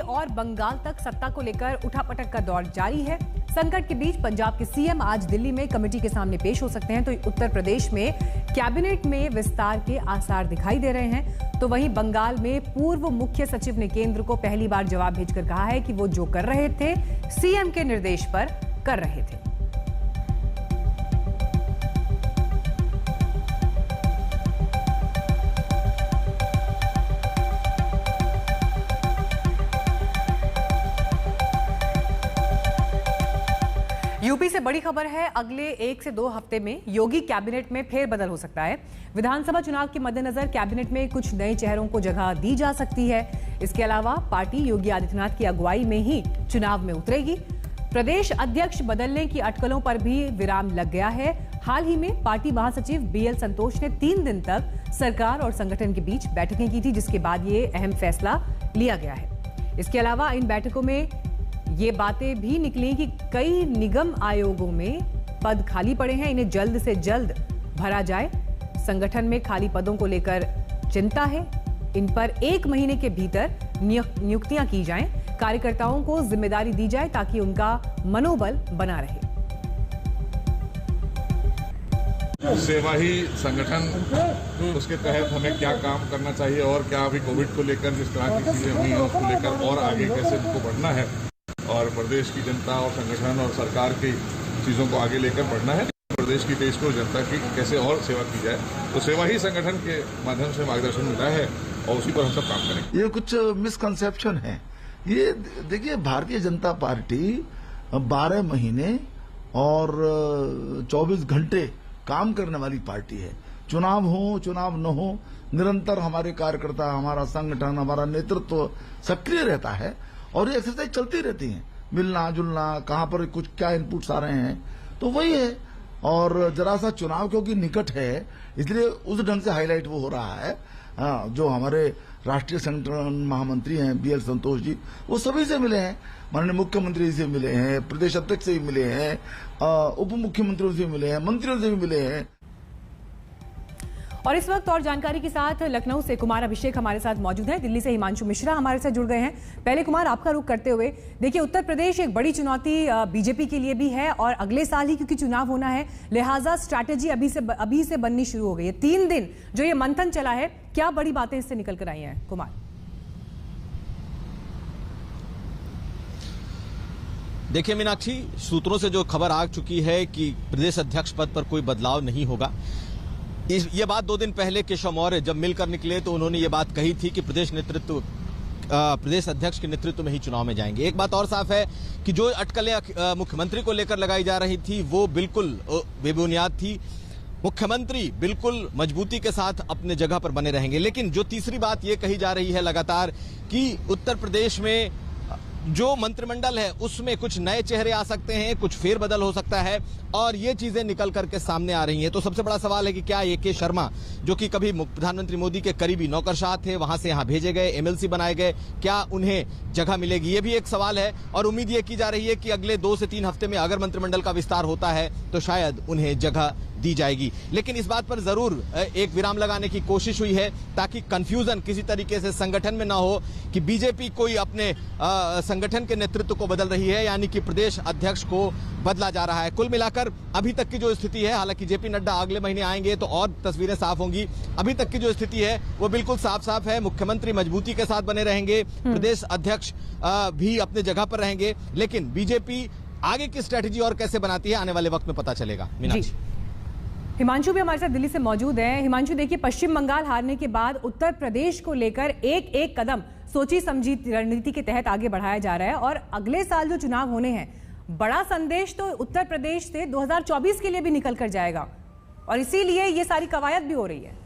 और बंगाल तक सत्ता को लेकर उठापटक का दौर जारी है। संकट के बीच पंजाब के सीएम आज दिल्ली में कमेटी के सामने पेश हो सकते हैं, तो उत्तर प्रदेश में कैबिनेट में विस्तार के आसार दिखाई दे रहे हैं। तो वहीं बंगाल में पूर्व मुख्य सचिव ने केंद्र को पहली बार जवाब भेजकर कहा है कि वो जो कर रहे थे सीएम के निर्देश पर कर रहे थे। यूपी से बड़ी खबर है, अगले 1 से 2 हफ्ते में योगी कैबिनेट में फेरबदल हो सकता है। विधानसभा चुनाव के मद्देनजर कैबिनेट में कुछ नए चेहरों को जगह दी जा सकती है। इसके अलावा पार्टी योगी आदित्यनाथ की अगुवाई में ही चुनाव में उतरेगी। प्रदेश अध्यक्ष बदलने की अटकलों पर भी विराम लग गया है। हाल ही में पार्टी महासचिव बीएल संतोष ने 3 दिन तक सरकार और संगठन के बीच बैठकें की थी, जिसके बाद ये अहम फैसला लिया गया है। इसके अलावा इन बैठकों में ये बातें भी निकली कि कई निगम आयोगों में पद खाली पड़े हैं, इन्हें जल्द से जल्द भरा जाए। संगठन में खाली पदों को लेकर चिंता है, इन पर 1 महीने के भीतर नियुक्तियां की जाएं। कार्यकर्ताओं को जिम्मेदारी दी जाए ताकि उनका मनोबल बना रहे। सेवा ही संगठन, उसके तहत हमें क्या काम करना चाहिए और क्या अभी कोविड को लेकर जिस तरह की चीजें हुई हैं उसको लेकर और आगे कैसे उनको बढ़ना है और प्रदेश की जनता और संगठन और सरकार की चीजों को आगे लेकर बढ़ना है। प्रदेश की देश को जनता की कैसे और सेवा की जाए, तो सेवा ही संगठन के माध्यम से मार्गदर्शन मिला है और उसी पर हम सब काम करेंगे। ये कुछ मिसकंसेप्शन है। ये देखिए, भारतीय जनता पार्टी 12 महीने और 24 घंटे काम करने वाली पार्टी है। चुनाव हो चुनाव न हो, निरंतर हमारे कार्यकर्ता, हमारा संगठन, हमारा नेतृत्व सक्रिय रहता है और ये एक्सरसाइज चलती रहती है। मिलना जुलना, कहां पर कुछ क्या इनपुट्स आ रहे हैं, तो वही है। और जरा सा चुनाव क्योंकि निकट है, इसलिए उस ढंग से हाईलाइट वो हो रहा है। जो हमारे राष्ट्रीय संगठन महामंत्री हैं बीएल संतोष जी, वो सभी से मिले हैं। माननीय मुख्यमंत्री से मिले हैं, प्रदेश अध्यक्ष से भी मिले हैं, उप मुख्यमंत्रियों से मिले हैं, मंत्रियों से भी मिले हैं। और इस वक्त और जानकारी के साथ लखनऊ से कुमार अभिषेक हमारे साथ मौजूद हैं। दिल्ली से हिमांशु मिश्रा हमारे साथ जुड़ गए हैं। पहले कुमार, आपका रुख करते हुए, देखिए उत्तर प्रदेश एक बड़ी चुनौती बीजेपी के लिए भी है और अगले साल ही क्योंकि चुनाव होना है, लिहाजा स्ट्रैटेजी अभी से बननी शुरू हो गई है। 3 दिन जो ये मंथन चला है, क्या बड़ी बातें इससे निकल कर आई हैं कुमार? देखिए मीनाक्षी, सूत्रों से जो खबर आ चुकी है कि प्रदेश अध्यक्ष पद पर कोई बदलाव नहीं होगा। ये बात 2 दिन पहले केशव मौर्य जब मिलकर निकले तो उन्होंने ये बात कही थी कि प्रदेश अध्यक्ष के नेतृत्व में ही चुनाव में जाएंगे। एक बात और साफ है कि जो अटकलें मुख्यमंत्री को लेकर लगाई जा रही थी वो बिल्कुल बेबुनियाद थी। मुख्यमंत्री बिल्कुल मजबूती के साथ अपने जगह पर बने रहेंगे। लेकिन जो तीसरी बात ये कही जा रही है लगातार कि उत्तर प्रदेश में जो मंत्रिमंडल है उसमें कुछ नए चेहरे आ सकते हैं, कुछ फेरबदल हो सकता है और ये चीजें निकल करके सामने आ रही हैं। तो सबसे बड़ा सवाल है कि क्या ए के शर्मा, जो कि कभी प्रधानमंत्री मोदी के करीबी नौकरशाह थे, वहां से यहां भेजे गए, एमएलसी बनाए गए, क्या उन्हें जगह मिलेगी? ये भी एक सवाल है और उम्मीद ये की जा रही है कि अगले 2 से 3 हफ्ते में अगर मंत्रिमंडल का विस्तार होता है तो शायद उन्हें जगह दी जाएगी। लेकिन इस बात पर जरूर एक विराम लगाने की कोशिश हुई है ताकि कंफ्यूजन किसी तरीके से संगठन में ना हो कि बीजेपी कोई अपने संगठन के नेतृत्व को बदल रही है, यानी कि प्रदेश अध्यक्ष को बदला जा रहा है। कुल मिलाकर अभी तक की जो स्थिति है, हालांकि जेपी नड्डा अगले महीने आएंगे तो और तस्वीरें साफ होंगी, अभी तक की जो स्थिति है वो बिल्कुल साफ है। मुख्यमंत्री मजबूती के साथ बने रहेंगे, प्रदेश अध्यक्ष भी अपने जगह पर रहेंगे, लेकिन बीजेपी आगे की स्ट्रेटेजी और कैसे बनाती है आने वाले वक्त में पता चलेगा। मीनाक्षी, हिमांशु भी हमारे साथ दिल्ली से मौजूद है। हिमांशु, देखिए पश्चिम बंगाल हारने के बाद उत्तर प्रदेश को लेकर एक कदम सोची समझी रणनीति के तहत आगे बढ़ाया जा रहा है और अगले साल जो चुनाव होने हैं, बड़ा संदेश तो उत्तर प्रदेश से 2024 के लिए भी निकल कर जाएगा और इसीलिए ये सारी कवायद भी हो रही है।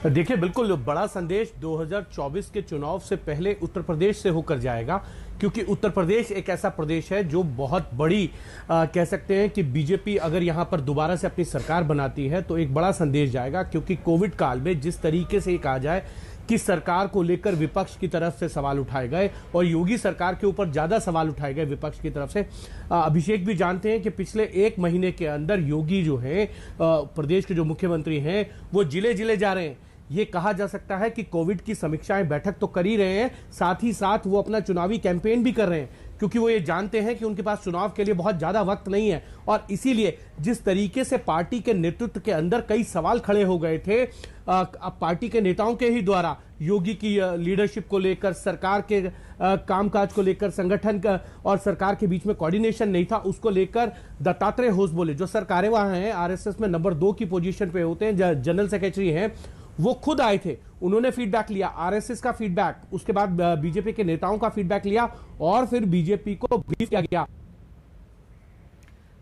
देखिए, बिल्कुल बड़ा संदेश 2024 के चुनाव से पहले उत्तर प्रदेश से होकर जाएगा, क्योंकि उत्तर प्रदेश एक ऐसा प्रदेश है जो बहुत बड़ी कह सकते हैं कि बीजेपी अगर यहां पर दोबारा से अपनी सरकार बनाती है तो एक बड़ा संदेश जाएगा। क्योंकि कोविड काल में जिस तरीके से कहा जाए कि सरकार को लेकर विपक्ष की तरफ से सवाल उठाए गए और योगी सरकार के ऊपर ज्यादा सवाल उठाए गए विपक्ष की तरफ से। अभिषेक भी जानते हैं कि पिछले 1 महीने के अंदर योगी जो है प्रदेश के जो मुख्यमंत्री हैं वो जिले जिले जा रहे हैं, ये कहा जा सकता है कि कोविड की समीक्षाएं बैठक तो कर ही रहे हैं, साथ ही साथ वो अपना चुनावी कैंपेन भी कर रहे हैं, क्योंकि वो ये जानते हैं कि उनके पास चुनाव के लिए बहुत ज्यादा वक्त नहीं है। और इसीलिए जिस तरीके से पार्टी के नेतृत्व के अंदर कई सवाल खड़े हो गए थे पार्टी के नेताओं के ही द्वारा, योगी की लीडरशिप को लेकर, सरकार के कामकाज को लेकर, संगठन का और सरकार के बीच में कोऑर्डिनेशन नहीं था, उसको लेकर दत्तात्रेय होस बोले, जो सर कार्यवाह हैं, आरएसएस में नंबर 2 की पोजीशन पे होते हैं, जनरल सेक्रेटरी हैं, वो खुद आए थे, उन्होंने फीडबैक लिया, आरएसएस का फीडबैक, उसके बाद बीजेपी के नेताओं का फीडबैक लिया और फिर बीजेपी को ब्रीफ किया गया।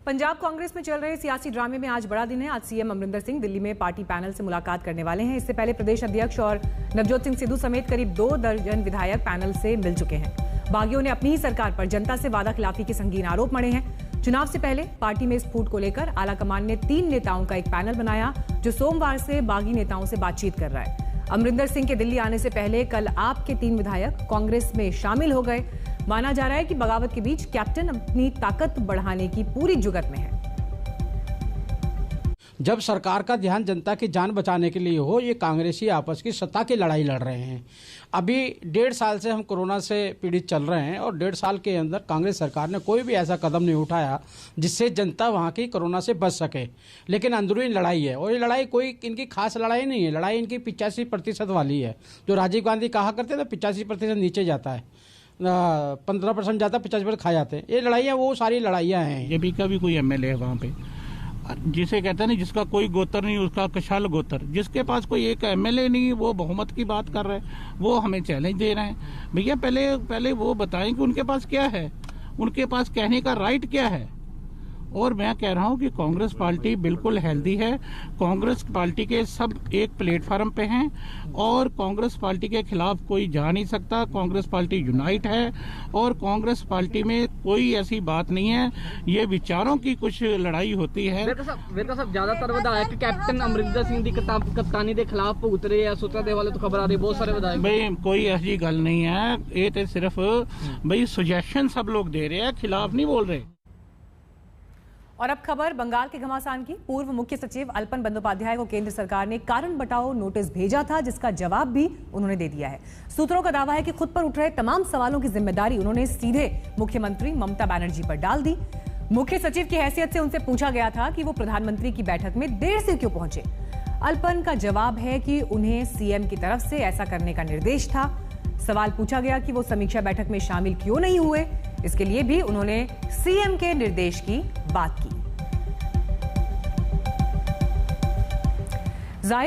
पंजाब कांग्रेस में चल रहे सियासी ड्रामे में आज बड़ा दिन है। आज सीएम अमरिंदर सिंह दिल्ली में पार्टी पैनल से मुलाकात करने वाले हैं। इससे पहले प्रदेश अध्यक्ष और नवजोत सिंह सिद्धू समेत करीब 2 दर्जन विधायक पैनल से मिल चुके हैं। बागियों ने अपनी ही सरकार पर जनता से वादा खिलाफी के संगीन आरोप मढ़े हैं। चुनाव से पहले पार्टी में स्फूट को लेकर आलाकमान ने 3 नेताओं का एक पैनल बनाया, जो सोमवार से बागी नेताओं से बातचीत कर रहा है। अमरिंदर सिंह के दिल्ली आने से पहले कल आप के 3 विधायक कांग्रेस में शामिल हो गए। माना जा रहा है कि बगावत के बीच कैप्टन अपनी ताकत बढ़ाने की पूरी जुगत में है। जब सरकार का ध्यान जनता की जान बचाने के लिए हो, ये कांग्रेसी आपस की सत्ता की लड़ाई लड़ रहे हैं। अभी 1.5 साल से हम कोरोना से पीड़ित चल रहे हैं और 1.5 साल के अंदर कांग्रेस सरकार ने कोई भी ऐसा कदम नहीं उठाया जिससे जनता वहाँ की कोरोना से बच सके। लेकिन अंदरूनी लड़ाई है और ये लड़ाई कोई इनकी खास लड़ाई नहीं है। लड़ाई इनकी 85% वाली है। जो राजीव गांधी कहा करते थे 85% नीचे जाता है, 15% जाता है, 85% खा जाते हैं। ये लड़ाइयाँ वो सारी लड़ाइयाँ हैं। ये भी कभी कोई एमएलए है वहाँ पे, जिसे कहते हैं ना, जिसका कोई गोत्र नहीं उसका कशाल गोत्र, जिसके पास कोई एक एमएलए नहीं, वो बहुमत की बात कर रहे हैं, वो हमें चैलेंज दे रहे हैं। भैया पहले वो बताएं कि उनके पास क्या है, उनके पास कहने का राइट क्या है। और मैं कह रहा हूं कि कांग्रेस पार्टी बिल्कुल हेल्दी है। कांग्रेस पार्टी के सब एक प्लेटफार्म पे हैं और कांग्रेस पार्टी के खिलाफ कोई जा नहीं सकता। कांग्रेस पार्टी यूनाइट है और कांग्रेस पार्टी में कोई ऐसी बात नहीं है, ये विचारों की कुछ लड़ाई होती है। वेरका साहब ज्यादातर विधायक कैप्टन अमरिंदर सिंह की कप्तानी के खिलाफ उतरे या सूत्रा दे वाले तो खबर आ रही, बहुत सारे विधायक। भाई कोई ऐसी गल नहीं है, ये तो सिर्फ भाई सुजेशन सब लोग दे रहे हैं, खिलाफ नहीं बोल रहे। और अब खबर बंगाल के घमासान की। पूर्व मुख्य सचिव अल्पन बंदोपाध्याय को केंद्र सरकार ने कारण बताओ नोटिस भेजा था, जिसका जवाब भी उन्होंने दे दिया है। सूत्रों का दावा है कि खुद पर उठ रहे तमाम सवालों की जिम्मेदारी उन्होंने सीधे मुख्यमंत्री ममता बनर्जी पर डाल दी। मुख्य सचिव की हैसियत से उनसे पूछा गया था कि वो प्रधानमंत्री की बैठक में देर से क्यों पहुंचे। अल्पन का जवाब है कि उन्हें सीएम की तरफ से ऐसा करने का निर्देश था। सवाल पूछा गया कि वो समीक्षा बैठक में शामिल क्यों नहीं हुए। इसके लिए भी उन्होंने सीएम के निर्देश की बात की। जाहिर